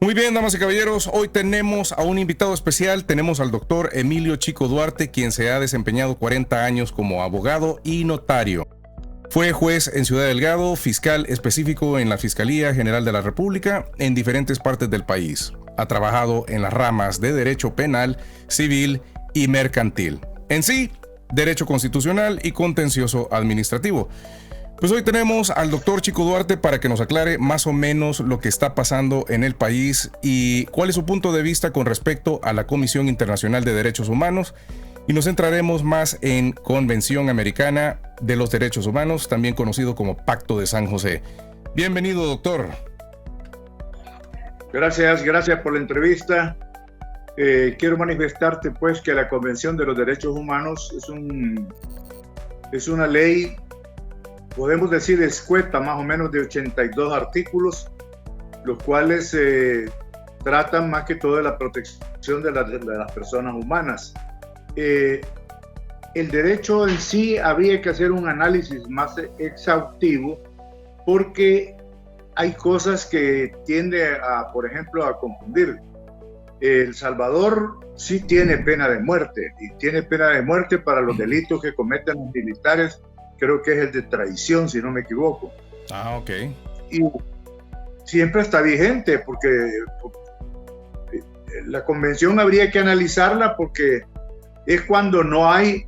Muy bien, damas y caballeros, hoy tenemos a un invitado especial. Tenemos al doctor Emilio Chico Duarte, quien se ha desempeñado 40 años como abogado y notario. Fue juez en Ciudad Delgado, fiscal específico en la Fiscalía General de la República en diferentes partes del país. Ha trabajado en las ramas de derecho penal, civil y mercantil. En sí, derecho constitucional y contencioso administrativo. Pues hoy tenemos al doctor Chico Duarte para que nos aclare más o menos lo que está pasando en el país y cuál es su punto de vista con respecto a la Comisión Internacional de Derechos Humanos, y nos centraremos más en Convención Americana de los Derechos Humanos, también conocido como Pacto de San José. Bienvenido, doctor. Gracias por la entrevista. Quiero manifestarte pues que la Convención de los Derechos Humanos es una ley, podemos decir escueta, más o menos de 82 artículos, los cuales tratan más que todo de la protección de las personas humanas. El derecho en sí habría que hacer un análisis más exhaustivo, porque hay cosas que tiende por ejemplo, a confundir. El Salvador sí tiene pena de muerte, y tiene pena de muerte para los delitos que cometen los militares. Creo que es el de traición, si no me equivoco. Ah, ok. Y siempre está vigente, porque la convención habría que analizarla, porque es cuando no hay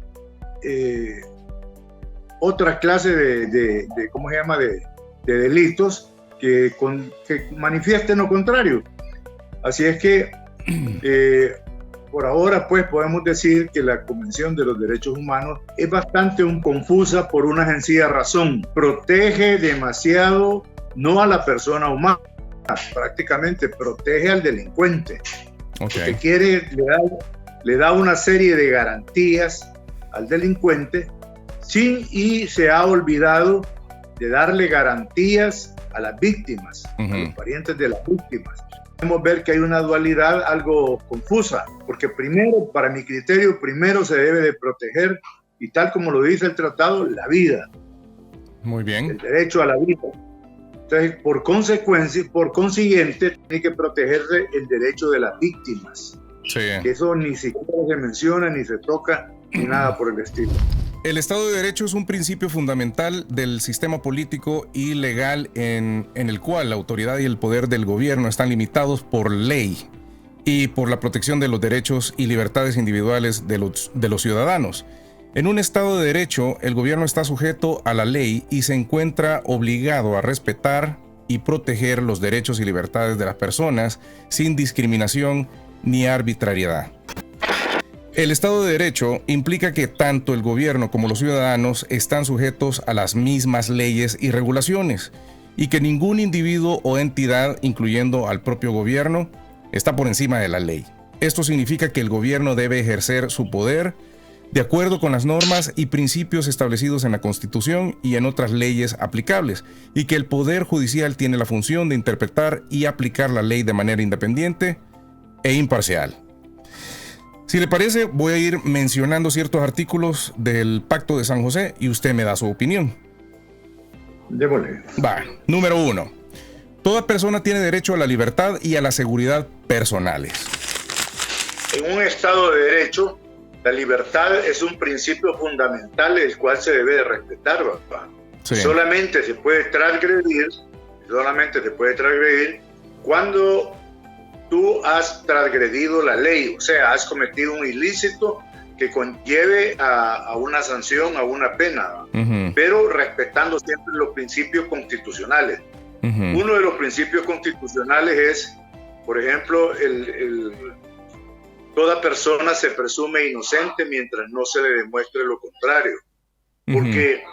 otra clase de ¿cómo se llama?, de delitos que manifiesten lo contrario. Así es que por ahora pues podemos decir que la Convención de los Derechos Humanos es bastante confusa por una sencilla razón: protege demasiado no a la persona humana, prácticamente protege al delincuente. Okay. Porque le da una serie de garantías al delincuente y se ha olvidado de darle garantías a las víctimas, a los parientes de las víctimas. Podemos ver que hay una dualidad algo confusa, porque primero, para mi criterio, primero se debe de proteger, y tal como lo dice el tratado, la vida. Muy bien. El derecho a la vida. Entonces, por consiguiente, tiene que protegerse el derecho de las víctimas. Sí. Eso ni siquiera se menciona, ni se toca, ni nada por el estilo. El Estado de Derecho es un principio fundamental del sistema político y legal en el cual la autoridad y el poder del gobierno están limitados por ley y por la protección de los derechos y libertades individuales de los ciudadanos. En un Estado de Derecho, el gobierno está sujeto a la ley y se encuentra obligado a respetar y proteger los derechos y libertades de las personas sin discriminación ni arbitrariedad. El Estado de Derecho implica que tanto el gobierno como los ciudadanos están sujetos a las mismas leyes y regulaciones, y que ningún individuo o entidad, incluyendo al propio gobierno, está por encima de la ley. Esto significa que el gobierno debe ejercer su poder de acuerdo con las normas y principios establecidos en la Constitución y en otras leyes aplicables, y que el Poder Judicial tiene la función de interpretar y aplicar la ley de manera independiente e imparcial. Si le parece, voy a ir mencionando ciertos artículos del Pacto de San José y usted me da su opinión. Démosle. Va. Número 1. Toda persona tiene derecho a la libertad y a la seguridad personales. En un Estado de Derecho, la libertad es un principio fundamental el cual se debe de respetar, ¿verdad? Sí. Solamente se puede transgredir cuando tú has transgredido la ley, o sea, has cometido un ilícito que conlleve a una sanción, a una pena, pero respetando siempre los principios constitucionales. Uno de los principios constitucionales es, por ejemplo, toda persona se presume inocente mientras no se le demuestre lo contrario. Porque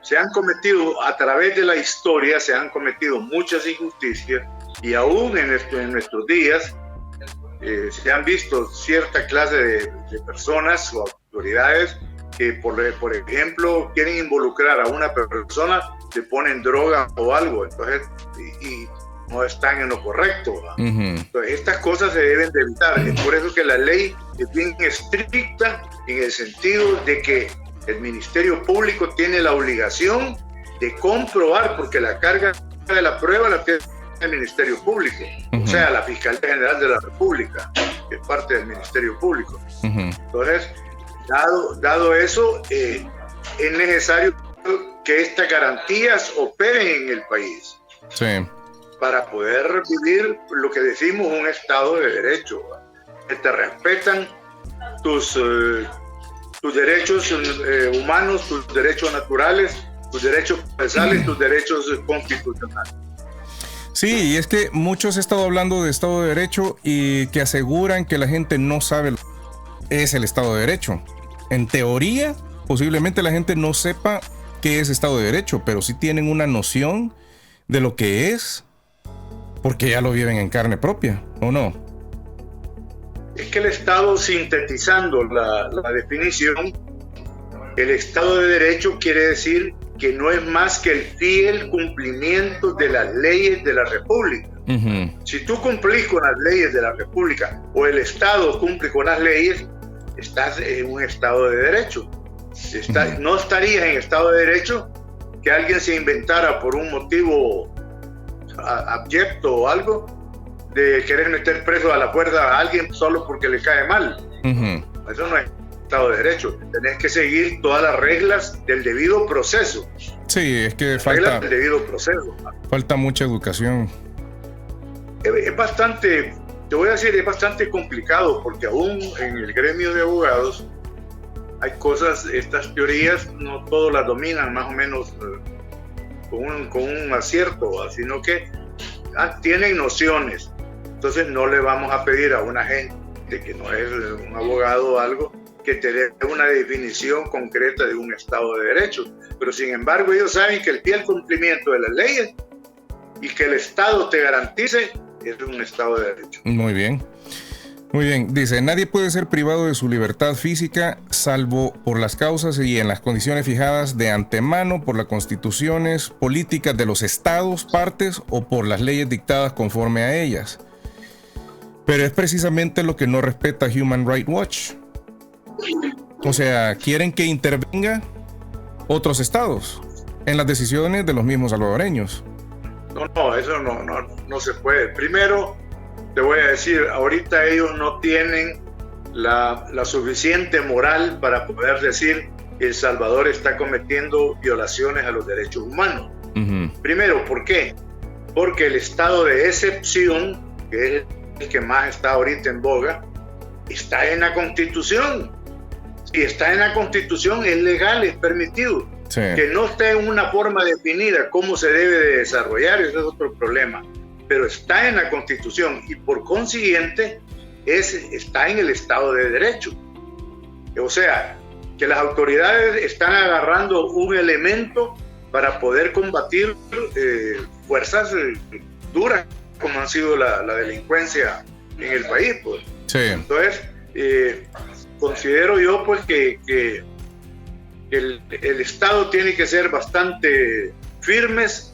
se han cometido, a través de la historia, se han cometido muchas injusticias, y aún en nuestros días se han visto cierta clase de personas o autoridades que, por ejemplo, quieren involucrar a una persona, le ponen droga o algo, entonces, y no están en lo correcto. Entonces, estas cosas se deben de evitar. Es por eso que la ley es bien estricta en el sentido de que El Ministerio Público tiene la obligación de comprobar, porque la carga de la prueba la tiene el Ministerio Público, o sea, la Fiscalía General de la República, que es parte del Ministerio Público. Entonces, dado eso, es necesario que estas garantías operen en el país. Sí. Para poder vivir lo que decimos un Estado de Derecho, que te respetan tus derechos humanos, tus derechos naturales, tus derechos procesales, tus derechos constitucionales. Sí, y es que muchos han estado hablando de Estado de Derecho y que aseguran que la gente no sabe lo que es el Estado de Derecho. En teoría, posiblemente la gente no sepa qué es Estado de Derecho, pero sí tienen una noción de lo que es, porque ya lo viven en carne propia, ¿o no? Es que el Estado, sintetizando la definición, el Estado de Derecho quiere decir que no es más que el fiel cumplimiento de las leyes de la República. Si tú cumplís con las leyes de la República o el Estado cumple con las leyes, estás en un Estado de Derecho. No estarías en Estado de Derecho que alguien se inventara por un motivo abyecto o algo de querer meter preso a la fuerza a alguien solo porque le cae mal. Eso no es Estado de Derecho. Tenés que seguir todas las reglas del debido proceso. Sí, es que reglas del debido proceso. Falta mucha educación. Es bastante, te voy a decir, es bastante complicado, porque aún en el gremio de abogados hay cosas, estas teorías no todos las dominan más o menos con un acierto, sino que tienen nociones. Entonces no le vamos a pedir a una gente que no es un abogado o algo que te dé una definición concreta de un Estado de Derecho, pero sin embargo ellos saben que el fiel cumplimiento de las leyes y que el Estado te garantice es un Estado de Derecho. Muy bien. Muy bien, dice, nadie puede ser privado de su libertad física salvo por las causas y en las condiciones fijadas de antemano por las constituciones políticas de los estados, partes o por las leyes dictadas conforme a ellas. Pero es precisamente lo que no respeta Human Rights Watch. O sea, quieren que intervenga otros estados en las decisiones de los mismos salvadoreños. No, eso no se puede. Primero, te voy a decir, ahorita ellos no tienen la suficiente moral para poder decir que El Salvador está cometiendo violaciones a los derechos humanos. Primero, ¿por qué? Porque el estado de excepción, que es el que más está ahorita en boga, está en la Constitución. Si está en la Constitución, es legal, es permitido. Sí. Que no esté en una forma definida cómo se debe de desarrollar, ese es otro problema. Pero está en la Constitución y por consiguiente está en el Estado de Derecho. O sea, que las autoridades están agarrando un elemento para poder combatir fuerzas duras como han sido la delincuencia en el país, pues. Sí. Entonces, considero yo pues que el Estado tiene que ser bastante firmes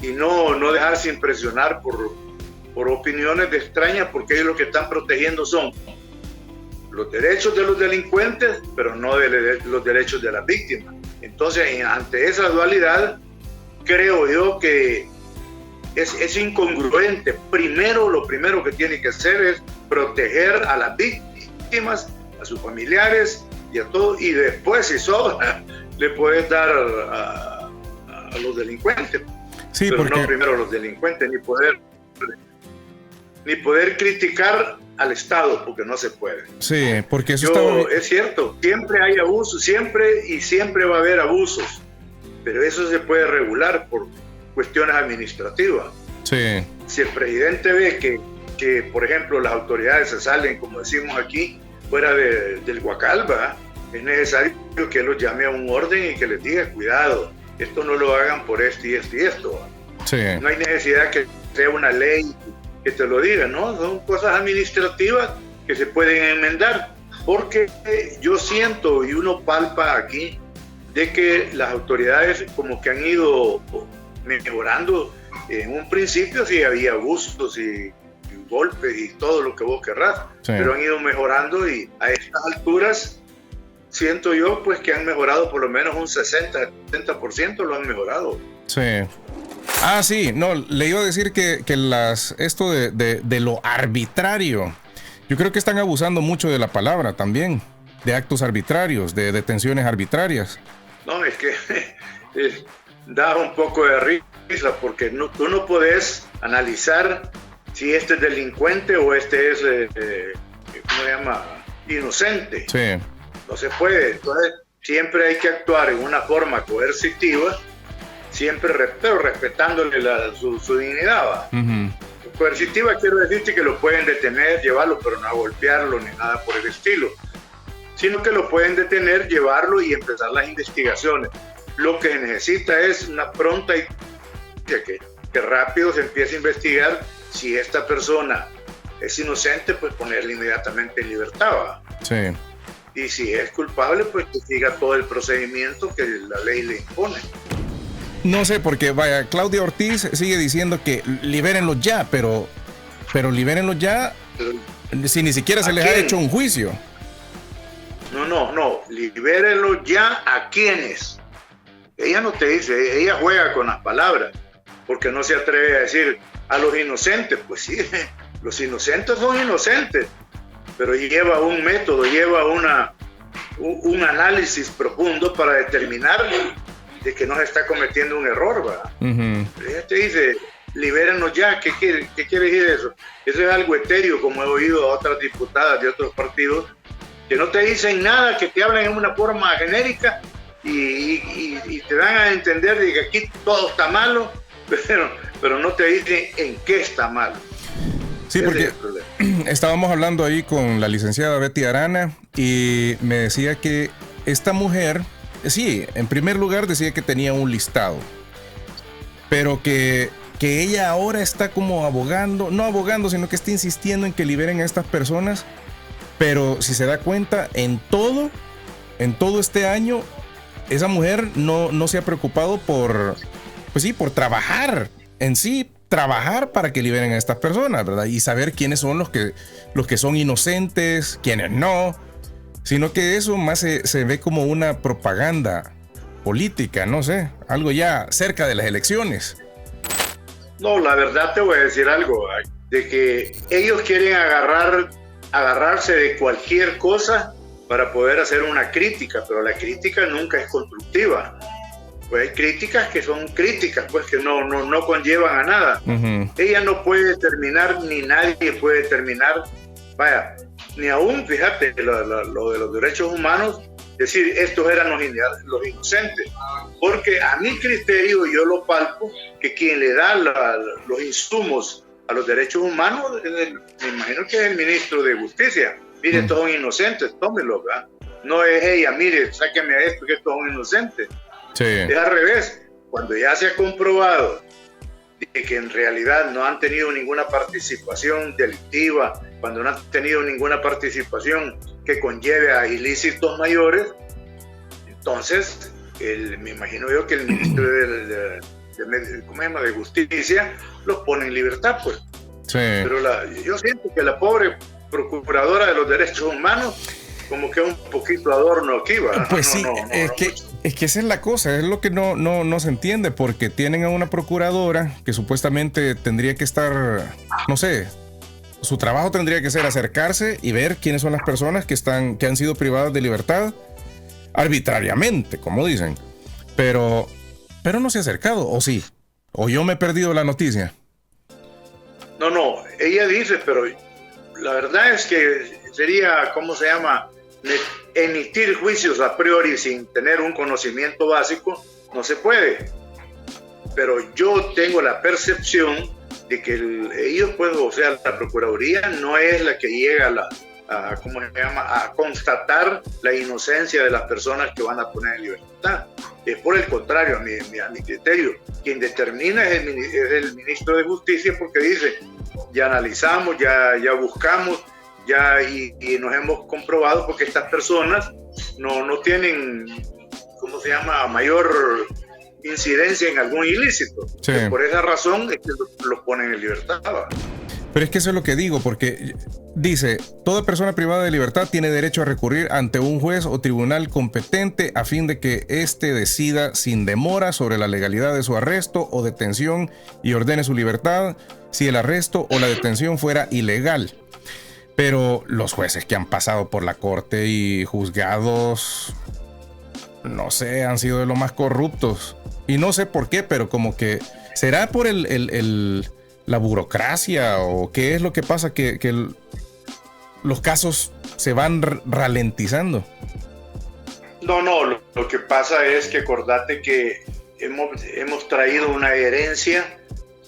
y no dejarse impresionar por opiniones de extrañas, porque ellos lo que están protegiendo son los derechos de los delincuentes, pero no los derechos de las víctimas. Entonces, ante esa dualidad, creo yo que es incongruente. Lo primero que tiene que hacer es proteger a las víctimas, a sus familiares y a todos, y después, si sobra, le puedes dar a los delincuentes. Sí, pero porque... no primero a los delincuentes, ni poder criticar al Estado, porque no se puede. Sí, porque eso es cierto, siempre hay abusos, siempre va a haber abusos, pero eso se puede regular por cuestiones administrativas. Sí. Si el presidente ve que por ejemplo, las autoridades se salen, como decimos aquí, fuera del Guacal, es necesario que él los llame a un orden y que les diga, cuidado, esto no lo hagan por esto y esto y esto. Sí. No hay necesidad que sea una ley que te lo diga, ¿no? Son cosas administrativas que se pueden enmendar, porque yo siento y uno palpa aquí de que las autoridades como que han ido mejorando. En un principio sí había abusos y golpes y todo lo que vos querrás, sí, pero han ido mejorando y a estas alturas siento yo pues que han mejorado por lo menos un 60-70% lo han mejorado. Sí. Ah, sí, no, le iba a decir que esto de lo arbitrario, yo creo que están abusando mucho de la palabra también, de actos arbitrarios, de detenciones arbitrarias. No, es que da un poco de risa porque tú no podés analizar si este es delincuente o este es, ¿cómo se llama? Inocente. Sí. No se puede. Entonces, siempre hay que actuar en una forma coercitiva, siempre pero respetándole su dignidad. ¿Va? Uh-huh. Coercitiva quiero decirte que lo pueden detener, llevarlo, pero no a golpearlo ni nada por el estilo, sino que lo pueden detener, llevarlo y empezar las investigaciones. Lo que se necesita es una pronta y que rápido se empiece a investigar. Si esta persona es inocente, pues ponerle inmediatamente en libertad. ¿Va? Sí. Y si es culpable, pues que siga todo el procedimiento que la ley le impone. No sé, porque vaya, Claudia Ortiz sigue diciendo que libérenlos ya, pero libérenlos ya si ni siquiera se les ha hecho un juicio. No, libérenlos ya a quienes. Ella no te dice, ella juega con las palabras, porque no se atreve a decir a los inocentes. Pues sí, los inocentes son inocentes, pero lleva un método, lleva un análisis profundo para determinar de que no se está cometiendo un error, ¿va? Uh-huh. Ella te dice, libérenos ya. ¿Qué quiere decir eso? Eso es algo etéreo, como he oído a otras diputadas de otros partidos, que no te dicen nada, que te hablan en una forma genérica y te dan a entender de que aquí todo está malo, pero no te dicen en qué está malo. Sí, porque estábamos hablando ahí con la licenciada Betty Arana y me decía que esta mujer, sí, en primer lugar decía que tenía un listado, pero que ella ahora está como no abogando, sino que está insistiendo en que liberen a estas personas, pero si se da cuenta, en todo este año, esa mujer no se ha preocupado por trabajar en sí, trabajar para que liberen a estas personas, ¿verdad? Y saber quiénes son los que son inocentes, quiénes no, sino que eso más se ve como una propaganda política, no sé, algo ya cerca de las elecciones. No, la verdad te voy a decir algo, de que ellos quieren agarrarse de cualquier cosa para poder hacer una crítica, pero la crítica nunca es constructiva. Pues hay críticas que son críticas, pues que no conllevan a nada. Uh-huh. Ella no puede determinar, ni nadie puede determinar, vaya, ni aún, fíjate, lo de los derechos humanos, decir, estos eran los inocentes. Porque a mi criterio, yo lo palpo, que quien le da los insumos a los derechos humanos, me imagino que es el ministro de Justicia. Mire, estos son inocentes, tómenlos, ¿verdad? No es ella, mire, sáqueme a esto, que estos son inocentes. Sí. Es al revés. Cuando ya se ha comprobado de que en realidad no han tenido ninguna participación delictiva, cuando no han tenido ninguna participación que conlleve a ilícitos mayores, entonces me imagino yo que el ministro de Justicia los pone en libertad, pues. Sí. Pero yo siento que la pobre procuradora de los derechos humanos como que un poquito adorno aquí, ¿va? Pues sí, es que esa es la cosa, es lo que no se entiende, porque tienen a una procuradora que supuestamente tendría que estar, no sé, su trabajo tendría que ser acercarse y ver quiénes son las personas que han sido privadas de libertad arbitrariamente, como dicen, pero no se ha acercado, ¿o sí? ¿O yo me he perdido la noticia? No, ella dice, pero la verdad es que sería, ¿cómo se llama? Emitir juicios a priori sin tener un conocimiento básico, no se puede. Pero yo tengo la percepción de que ellos, pues, o sea, la Procuraduría no es la que llega a constatar la inocencia de las personas que van a poner en libertad. Es por el contrario, a mi criterio. Quien determina es el ministro de Justicia, porque dice, ya analizamos, ya buscamos, y nos hemos comprobado porque estas personas no tienen, ¿cómo se llama?, mayor incidencia en algún ilícito. Sí. Por esa razón es que los ponen en libertad. Pero es que eso es lo que digo, porque dice, toda persona privada de libertad tiene derecho a recurrir ante un juez o tribunal competente a fin de que éste decida sin demora sobre la legalidad de su arresto o detención y ordene su libertad si el arresto o la detención fuera ilegal. Pero los jueces que han pasado por la corte y juzgados, no sé, han sido de los más corruptos. Y no sé por qué, pero como que será por la burocracia o qué es lo que pasa que los casos se van ralentizando. No, lo que pasa es que acordate que hemos traído una herencia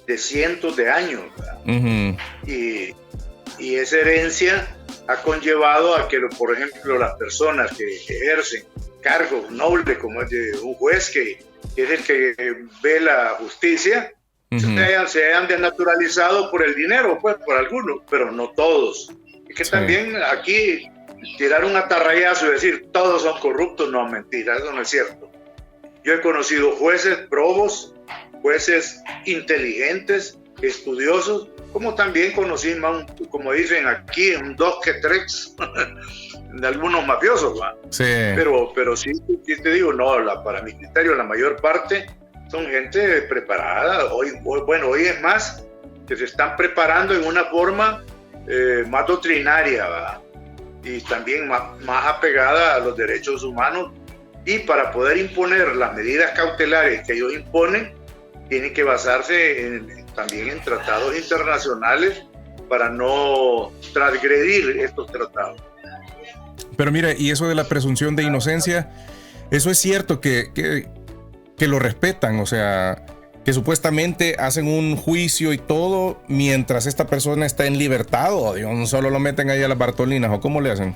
de cientos de años, uh-huh. y esa herencia ha conllevado a que, por ejemplo, las personas que ejercen cargos nobles como el de un juez que es el que ve la justicia, uh-huh. se hayan desnaturalizado por el dinero, pues por algunos, pero no todos. Es que sí. También aquí tirar un atarrayazo y decir todos son corruptos, no, mentira, eso no es cierto. Yo he conocido jueces probos, jueces inteligentes, estudiosos, como también conocí, como dicen aquí, un dos que tres de algunos mafiosos, ¿va? Sí. Pero sí te digo, no, para mi criterio la mayor parte son gente preparada. Hoy es más que se están preparando en una forma más doctrinaria, ¿va? Y también más apegada a los derechos humanos, y para poder imponer las medidas cautelares que ellos imponen tienen que basarse también en tratados internacionales para no transgredir estos tratados. Pero mira, y eso de la presunción de inocencia, eso es cierto que lo respetan, o sea, que supuestamente hacen un juicio y todo mientras esta persona está en libertad, o Dios, solo lo meten ahí a las Bartolinas, o cómo le hacen.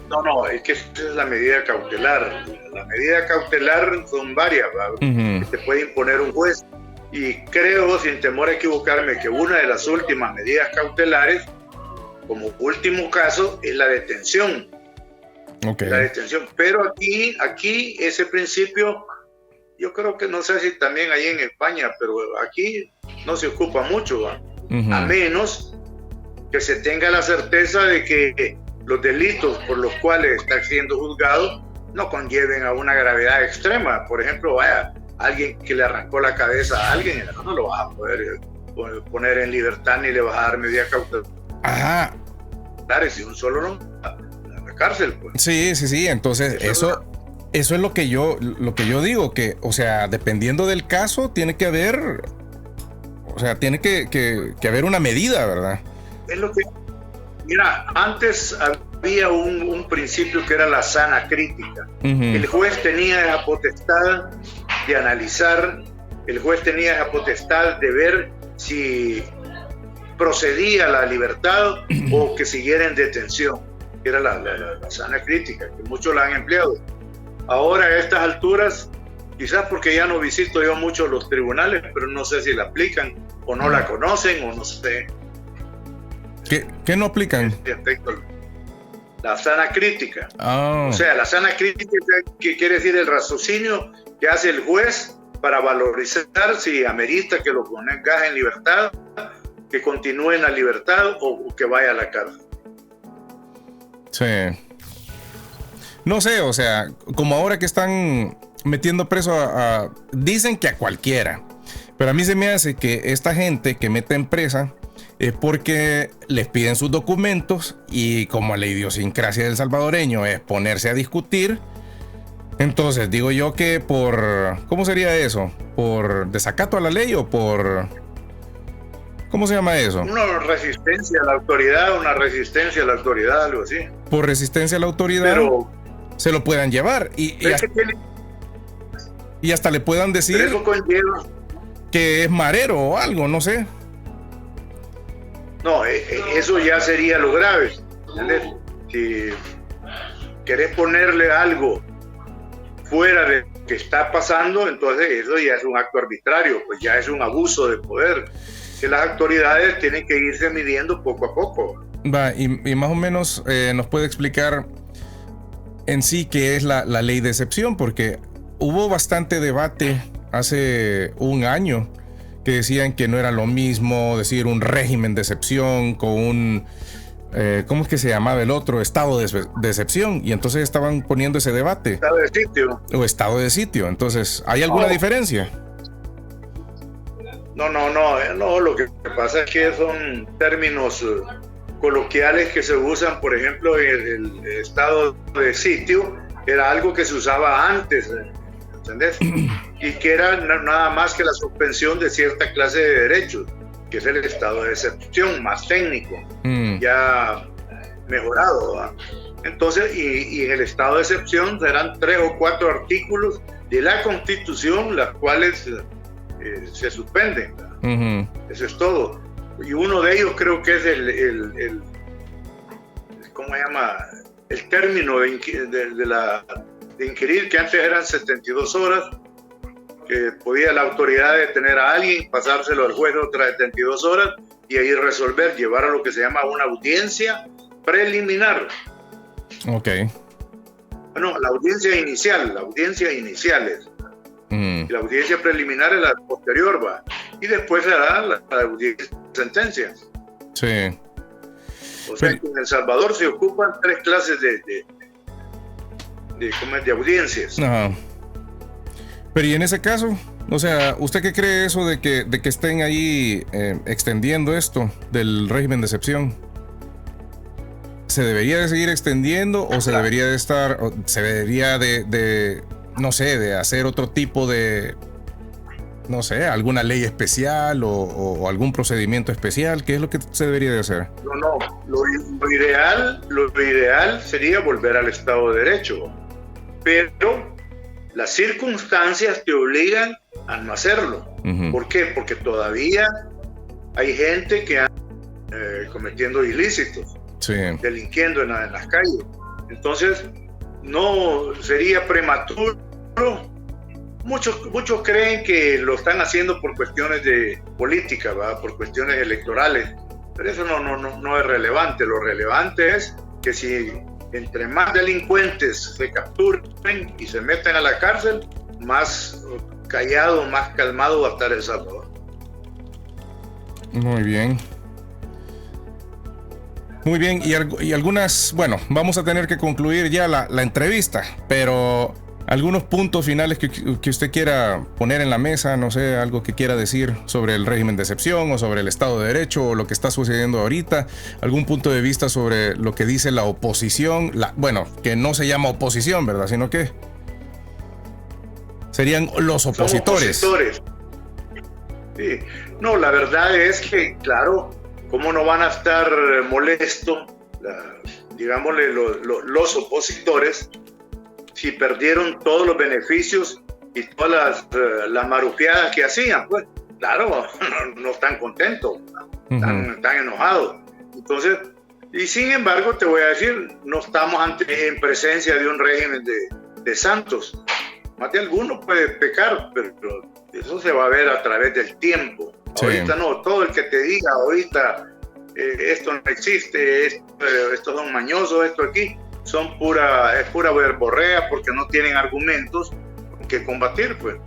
No, es que esa es la medida cautelar. La medida cautelar son varias, uh-huh. Que te puede imponer un juez. Y creo, sin temor a equivocarme, que una de las últimas medidas cautelares, como último caso, es la detención. Okay. La detención. Pero aquí ese principio, yo creo que no sé si también ahí en España, pero aquí no se ocupa mucho, uh-huh. A menos que se tenga la certeza de que los delitos por los cuales está siendo juzgado no conlleven a una gravedad extrema. Por ejemplo, alguien que le arrancó la cabeza a alguien, no lo vas a poder poner en libertad ni le vas a dar medida cautelar. Ajá. Si un solo no, a la cárcel, pues. Sí. Entonces, eso es lo que yo digo, que, o sea, dependiendo del caso, tiene que haber, o sea, tiene que haber una medida, ¿verdad? Es lo que, mira, antes había un principio que era la sana crítica. Uh-huh. El juez tenía la potestad de analizar, el juez tenía la potestad de ver si procedía la libertad o que siguiera en detención. Era la sana crítica, que muchos la han empleado. Ahora a estas alturas, quizás porque ya no visito yo mucho los tribunales, pero no sé si la aplican o no la conocen o no sé. ¿Qué no aplican? La sana crítica. Oh. O sea, la sana crítica, que quiere decir el raciocinio que hace el juez para valorizar si amerita que lo ponga en libertad, que continúe en la libertad o que vaya a la cárcel. Sí. No sé, o sea, como ahora que están metiendo preso dicen que a cualquiera, pero a mí se me hace que esta gente que mete en presa es porque les piden sus documentos, y como la idiosincrasia del salvadoreño es ponerse a discutir, entonces digo yo que ¿cómo sería eso? ¿Por desacato a la ley o por... ¿Cómo se llama eso? Una resistencia a la autoridad, algo así. Por resistencia a la autoridad, pero se lo puedan llevar y hasta le puedan decir que es marero o algo, no sé. No, eso ya sería lo grave, ¿entendés? Si querés ponerle algo fuera de lo que está pasando, entonces eso ya es un acto arbitrario, pues ya es un abuso de poder, que las autoridades tienen que irse midiendo poco a poco. Va, y más o menos nos puede explicar en sí qué es la ley de excepción, porque hubo bastante debate hace un año que decían que no era lo mismo decir un régimen de excepción con un, ¿cómo es que se llamaba el otro? Estado de excepción. Y entonces estaban poniendo ese debate. Estado de sitio. O estado de sitio. Entonces, ¿hay alguna diferencia? No, lo que pasa es que son términos coloquiales que se usan, por ejemplo, el estado de sitio era algo que se usaba antes, ¿entendés? Y que era nada más que la suspensión de cierta clase de derechos, que es el estado de excepción, más técnico, ya mejorado, ¿verdad? Entonces, y en el estado de excepción serán 3 o 4 artículos de la Constitución, las cuales se suspenden. Eso es todo. Y uno de ellos creo que es el ¿cómo se llama? El término de inquirir, que antes eran 72 horas, que podía la autoridad detener a alguien, pasárselo al juez otras 72 horas y ahí resolver, llevar a lo que se llama una audiencia preliminar. Ok. Bueno, la audiencia inicial es. Y la audiencia preliminar es la posterior, va. Y después será la audiencia de sentencia. Sí. O sea, que en El Salvador se ocupan 3 clases de audiencias. Ajá. Pero y en ese caso, o sea, ¿usted qué cree eso de que estén ahí extendiendo esto del régimen de excepción? ¿Se debería de seguir extendiendo o se debería de estar, o se debería de no sé, de hacer otro tipo de, no sé, alguna ley especial o algún procedimiento especial? ¿Qué es lo que se debería de hacer? No, lo ideal sería volver al Estado de Derecho, pero las circunstancias te obligan a no hacerlo. ¿Por qué? Porque todavía hay gente que anda cometiendo ilícitos, delinquiendo en las calles. Entonces, no sería prematuro. Muchos creen que lo están haciendo por cuestiones de política, ¿va? Por cuestiones electorales, pero eso no es relevante. Lo relevante es que si entre más delincuentes se capturen y se meten a la cárcel, más callado, más calmado va a estar El Salvador. Muy bien. Muy bien, y algunas, bueno, vamos a tener que concluir ya la entrevista, pero algunos puntos finales que usted quiera poner en la mesa, no sé, algo que quiera decir sobre el régimen de excepción o sobre el Estado de Derecho o lo que está sucediendo ahorita, algún punto de vista sobre lo que dice la oposición, bueno, que no se llama oposición, ¿verdad? Sino que serían los opositores. Sí. No, la verdad es que, claro, ¿cómo no van a estar molestos, digámosle, los opositores, si perdieron todos los beneficios y todas las marufiadas que hacían? Pues, claro, no están contentos, están enojados. Entonces, y sin embargo, te voy a decir, no estamos en presencia de un régimen de santos. Más de alguno puede pecar, pero eso se va a ver a través del tiempo. Sí. Ahorita no, todo el que te diga ahorita esto no existe, estos son mañosos, esto aquí, es pura verborrea porque no tienen argumentos que combatir, pues.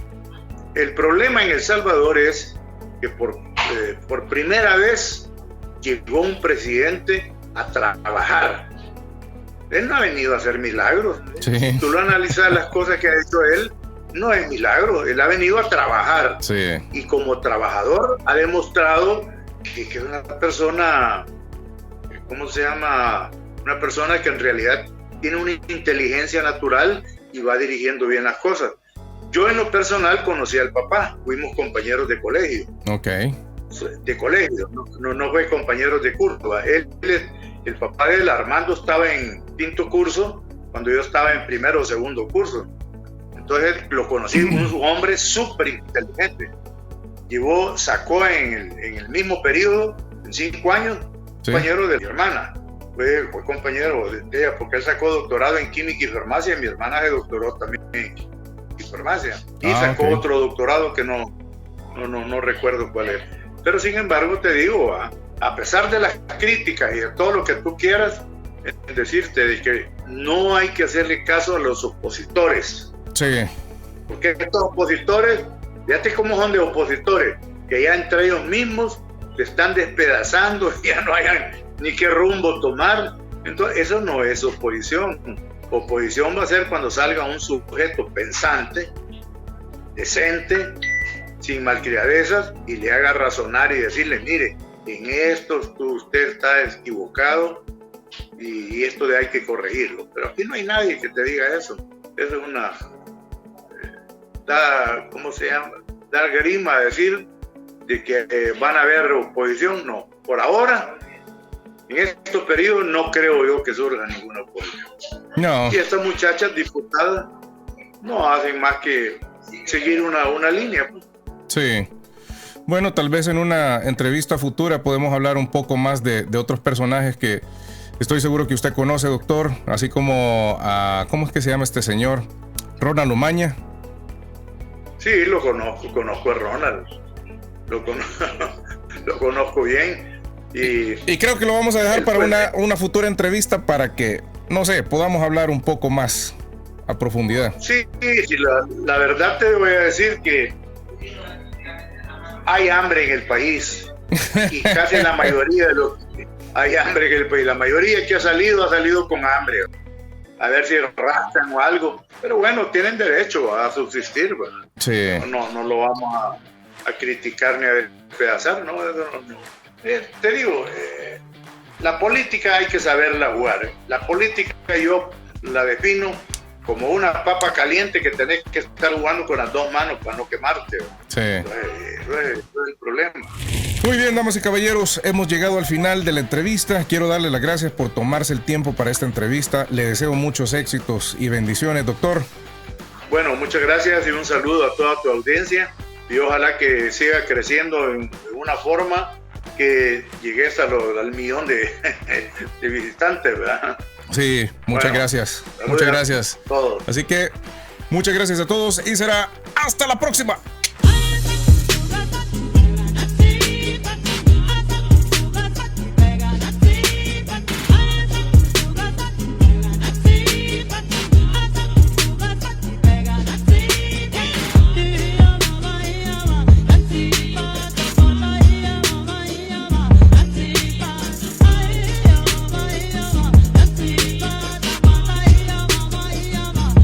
El problema en El Salvador es que por primera vez llegó un presidente a trabajar. Él no ha venido a hacer milagros. Sí. Si tú lo analizas, las cosas que ha hecho él, no es milagro. Él ha venido a trabajar. Sí. Y como trabajador ha demostrado que es una persona, ¿cómo se llama? Una persona que en realidad tiene una inteligencia natural y va dirigiendo bien las cosas. Yo en lo personal conocí al papá, fuimos compañeros de colegio. Ok. De colegio, no fue compañeros de curso. El papá de él, Armando, estaba en 5º curso cuando yo estaba en 1º o 2º curso. Entonces lo conocí, un hombre súper inteligente. Sacó en el mismo periodo, en 5 años, compañero de mi hermana. Fue compañero de ella porque él sacó doctorado en química y farmacia y mi hermana se doctoró también en farmacia. Y sacó otro doctorado que no recuerdo cuál es. Pero sin embargo te digo, a pesar de las críticas y de todo lo que tú quieras, decirte de que no hay que hacerle caso a los opositores. Sí. Porque estos opositores, fíjate cómo son de opositores. que ya entre ellos mismos se están despedazando, ya no hayan ni qué rumbo tomar. Entonces, eso no es oposición. Oposición va a ser cuando salga un sujeto pensante, decente, sin malcriadezas, y le haga razonar y decirle, mire, en esto usted está equivocado y esto hay que corregirlo. Pero aquí no hay nadie que te diga eso. Eso es una... ¿cómo se llama? Dar grima a decir de que van a haber oposición. No, por ahora, en estos periodos no creo yo que surja ninguna oposición. No. Y estas muchachas diputadas no hacen más que seguir una línea. Sí. Bueno, tal vez en una entrevista futura podemos hablar un poco más de otros personajes que estoy seguro que usted conoce, doctor, así como ¿cómo es que se llama este señor? Ronald Umaña. Sí, lo conozco a Ronald, lo conozco bien. Y creo que lo vamos a dejar para una futura entrevista para que, no sé, podamos hablar un poco más a profundidad. Sí, la verdad te voy a decir que hay hambre en el país y casi la mayoría de los hay hambre en el país. La mayoría que ha salido con hambre. A ver si rascan o algo. Pero bueno, tienen derecho a subsistir, ¿verdad? Sí. No lo vamos a criticar ni a despedazar, ¿no? Te digo, la política hay que saberla jugar. La política yo la defino como una papa caliente que tenés que estar jugando con las dos manos para no quemarte. Sí. Eso es el problema. Muy bien, damas y caballeros, hemos llegado al final de la entrevista. Quiero darle las gracias por tomarse el tiempo para esta entrevista. Le deseo muchos éxitos y bendiciones, doctor. Bueno, muchas gracias y un saludo a toda tu audiencia y ojalá que siga creciendo de una forma que llegues al millón de visitantes, ¿verdad? Sí, muchas gracias. Muchas gracias. Todos. Así que muchas gracias a todos y será hasta la próxima.